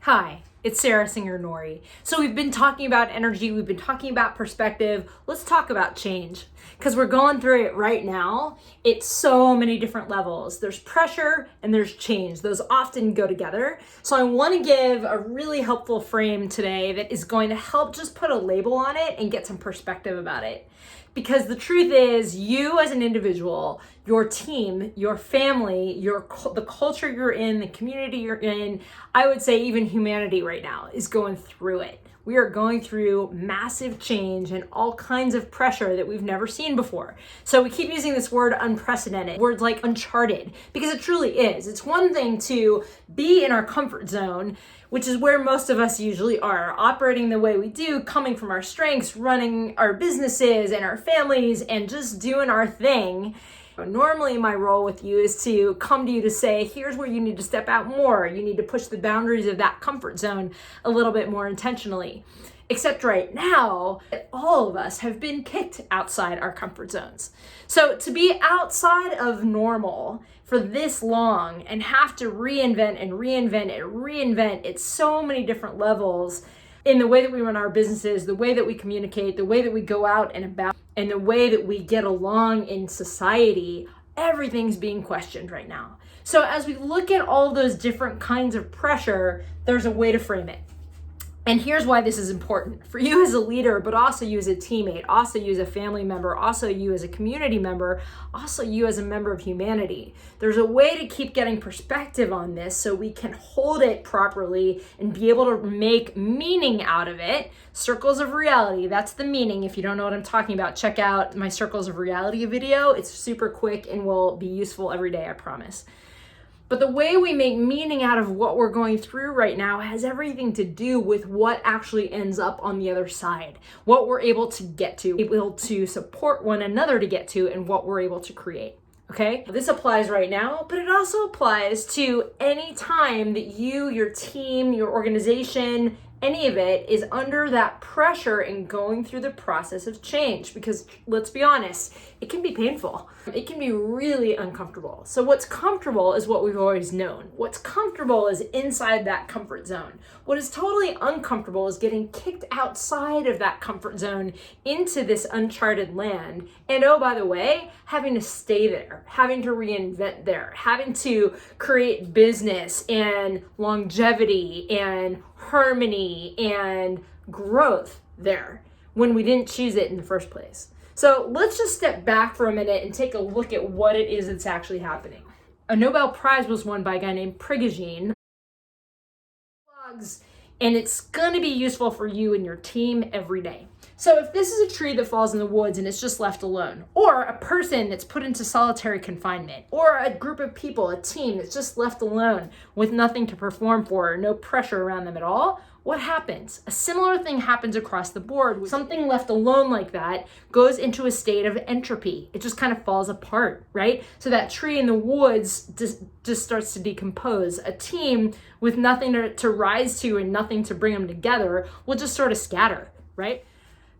Hi, it's Singer-Nourie. So we've been talking about energy, we've been talking about perspective. Let's talk about change, because we're going through it right now. It's so many different levels. There's pressure and there's change. Those often go together. So I want to give a really helpful frame today that is going to help just put a label on it and get some perspective about it. Because the truth is, you as an individual, your team, your family, the culture you're in, the community you're in, I would say even humanity right now is going through it. We are going through massive change and all kinds of pressure that we've never seen before. So we keep using this word unprecedented, words like uncharted, because it truly is. It's one thing to be in our comfort zone, which is where most of us usually are, operating the way we do, coming from our strengths, running our businesses and our families and just doing our thing. Normally my role with you is to come to you to say, here's where you need to step out more. You need to push the boundaries of that comfort zone a little bit more intentionally. Except right now, all of us have been kicked outside our comfort zones. So to be outside of normal for this long and have to reinvent at so many different levels in the way that we run our businesses, the way that we communicate, the way that we go out and about, and the way that we get along in society, everything's being questioned right now. So as we look at all those different kinds of pressure, there's a way to frame it. And here's why this is important for you as a leader, but also you as a teammate, also you as a family member, also you as a community member, also you as a member of humanity. There's a way to keep getting perspective on this so we can hold it properly and be able to make meaning out of it. Circles of reality, that's the meaning. If you don't know what I'm talking about, check out my Circles of Reality video. It's super quick and will be useful every day, I promise. But the way we make meaning out of what we're going through right now has everything to do with what actually ends up on the other side, what we're able to get to, able to support one another to get to, and what we're able to create. Okay? This applies right now, but it also applies to any time that you, your team, your organization, any of it is under that pressure and going through the process of change. Because let's be honest, it can be painful. It can be really uncomfortable. So what's comfortable is what we've always known. What's comfortable is inside that comfort zone. What is totally uncomfortable is getting kicked outside of that comfort zone into this uncharted land. And oh, by the way, having to stay there, having to reinvent there, having to create business and longevity and harmony and growth there when we didn't choose it in the first place. So let's just step back for a minute and take a look at what it is that's actually happening. A Nobel Prize was won by a guy named Perturbation, and it's going to be useful for you and your team every day. So if this is a tree that falls in the woods and it's just left alone, or a person that's put into solitary confinement, or a group of people, a team that's just left alone with nothing to perform for, no pressure around them at all, what happens? A similar thing happens across the board. Something left alone like that goes into a state of entropy. It just kind of falls apart, right? So that tree in the woods just starts to decompose. A team with nothing to rise to and nothing to bring them together will just sort of scatter, right?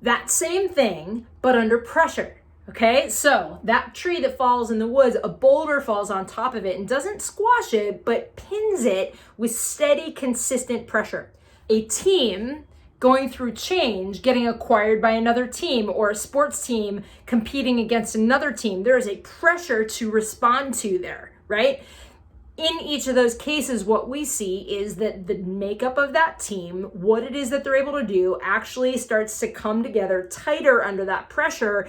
That same thing, but under pressure. Okay, so that tree that falls in the woods, a boulder falls on top of it and doesn't squash it, but pins it with steady, consistent pressure. A team going through change, getting acquired by another team, or a sports team competing against another team, there is a pressure to respond to there, right? In each of those cases, what we see is that the makeup of that team, what it is that they're able to do, actually starts to come together tighter under that pressure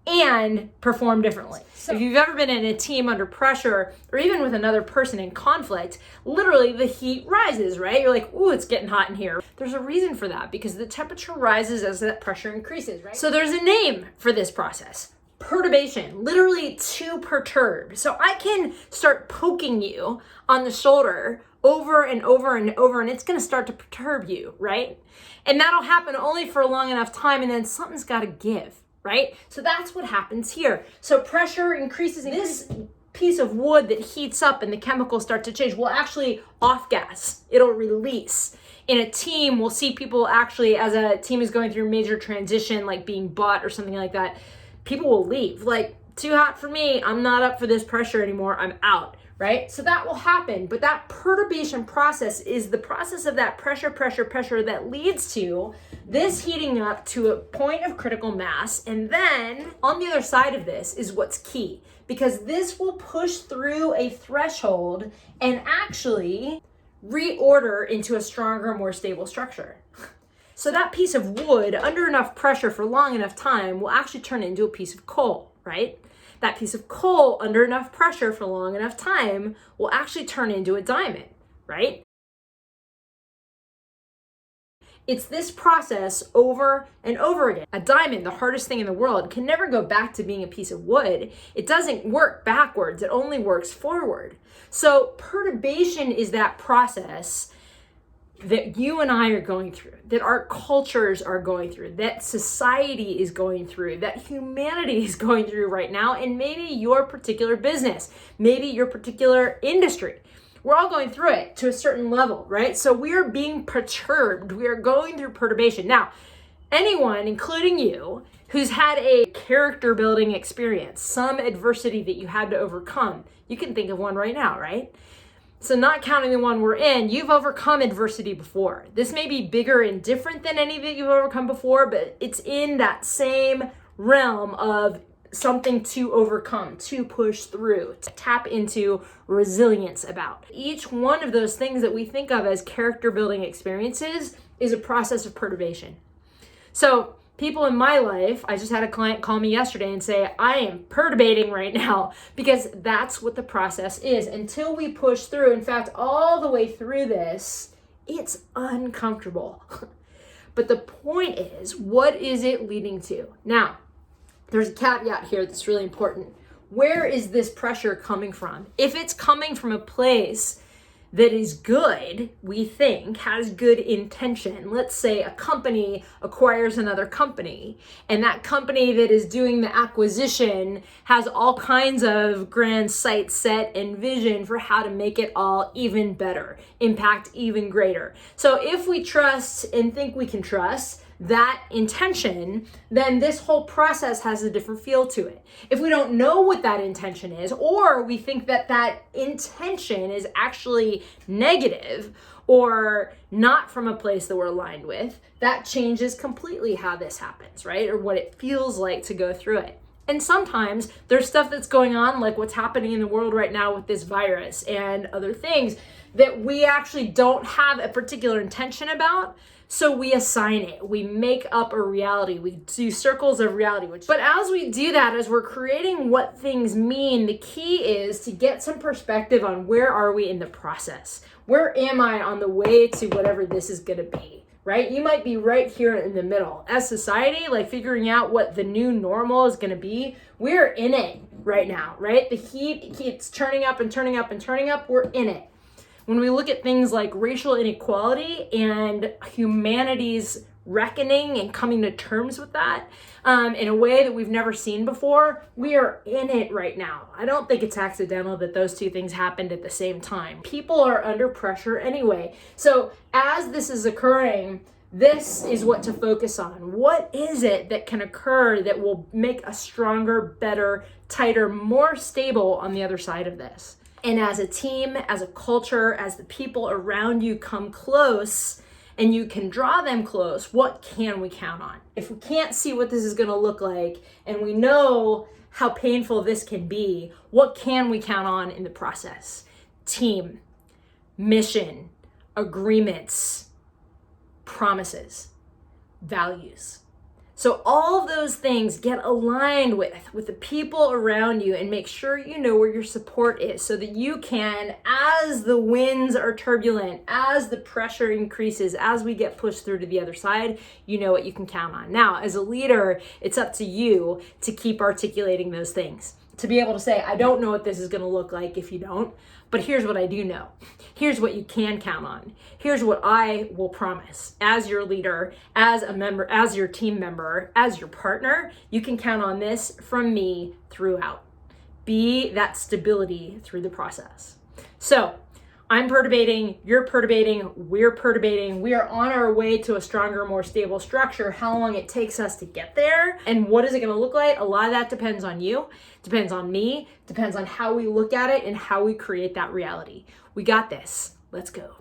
and perform differently. So if you've ever been in a team under pressure, or even with another person in conflict, literally the heat rises, right? You're like, ooh, it's getting hot in here. There's a reason for that, because the temperature rises as that pressure increases, right? So there's a name for this process. Perturbation, literally to perturb. So I can start poking you on the shoulder over and over and over, and it's gonna start to perturb you, right? And that'll happen only for a long enough time, and then something's gotta give. Right? So that's what happens here. So pressure increases. This piece of wood that heats up and the chemicals start to change will actually off gas. It'll release. In a team, we'll see people actually, as a team is going through major transition, like being bought or something like that, people will leave. Like, too hot for me. I'm not up for this pressure anymore. I'm out. right? So that will happen, but that perturbation process is the process of that pressure that leads to this heating up to a point of critical mass. And then on the other side of this is what's key, because this will push through a threshold and actually reorder into a stronger, more stable structure. So that piece of wood under enough pressure for long enough time will actually turn into a piece of coal, right? That piece of coal under enough pressure for long enough time will actually turn into a diamond, right? It's this process over and over again. A diamond, the hardest thing in the world, can never go back to being a piece of wood. It doesn't work backwards, it only works forward. So perturbation is that process that you and I are going through, that our cultures are going through, that society is going through, that humanity is going through right now, and maybe your particular business, maybe your particular industry. We're all going through it to a certain level, right? So we are being perturbed. We are going through perturbation. Now, anyone, including you, who's had a character building experience, some adversity that you had to overcome, you can think of one right now, right? So not counting the one we're in, you've overcome adversity before. This may be bigger and different than any that you've overcome before, but it's in that same realm of something to overcome, to push through, to tap into resilience about. Each one of those things that we think of as character building experiences is a process of perturbation. So people in my life, I just had a client call me yesterday and say, I am perturbating right now, because that's what the process is. Until we push through, in fact, all the way through this, it's uncomfortable. But the point is, what is it leading to? Now, there's a caveat here that's really important. Where is this pressure coming from? If it's coming from a place that is good, we think, has good intention. Let's say a company acquires another company, and that company that is doing the acquisition has all kinds of grand sights set and vision for how to make it all even better, impact even greater. So if we trust and think we can trust that intention, then this whole process has a different feel to it. If we don't know what that intention is, or we think that that intention is actually negative or not from a place that we're aligned with, that changes completely how this happens, right? Or what it feels like to go through it. And sometimes there's stuff that's going on, like what's happening in the world right now with this virus and other things that we actually don't have a particular intention about. So we assign it, we make up a reality, we do circles of reality. But as we do that, as we're creating what things mean, the key is to get some perspective on where are we in the process? Where am I on the way to whatever this is gonna be, right? You might be right here in the middle. As society, like figuring out what the new normal is gonna be, we're in it right now, right? The heat keeps turning up and turning up and turning up, we're in it. When we look at things like racial inequality and humanity's reckoning and coming to terms with that in a way that we've never seen before, we are in it right now. I don't think it's accidental that those two things happened at the same time. People are under pressure anyway. So as this is occurring, this is what to focus on. What is it that can occur that will make us stronger, better, tighter, more stable on the other side of this? And as a team, as a culture, as the people around you come close and you can draw them close, what can we count on? If we can't see what this is going to look like and we know how painful this can be, what can we count on in the process? Team, mission, agreements, promises, values. So all of those things get aligned with the people around you, and make sure you know where your support is so that you can, as the winds are turbulent, as the pressure increases, as we get pushed through to the other side, you know what you can count on. Now, as a leader, it's up to you to keep articulating those things. To be able to say, I don't know what this is going to look like if you don't, but here's what I do know. Here's what you can count on. Here's what I will promise. As your leader, as a member, as your team member, as your partner, you can count on this from me throughout. Be that stability through the process. So I'm perturbating, you're perturbating, we're perturbating. We are on our way to a stronger, more stable structure. How long it takes us to get there and what is it going to look like? A lot of that depends on you, depends on me, depends on how we look at it and how we create that reality. We got this. Let's go.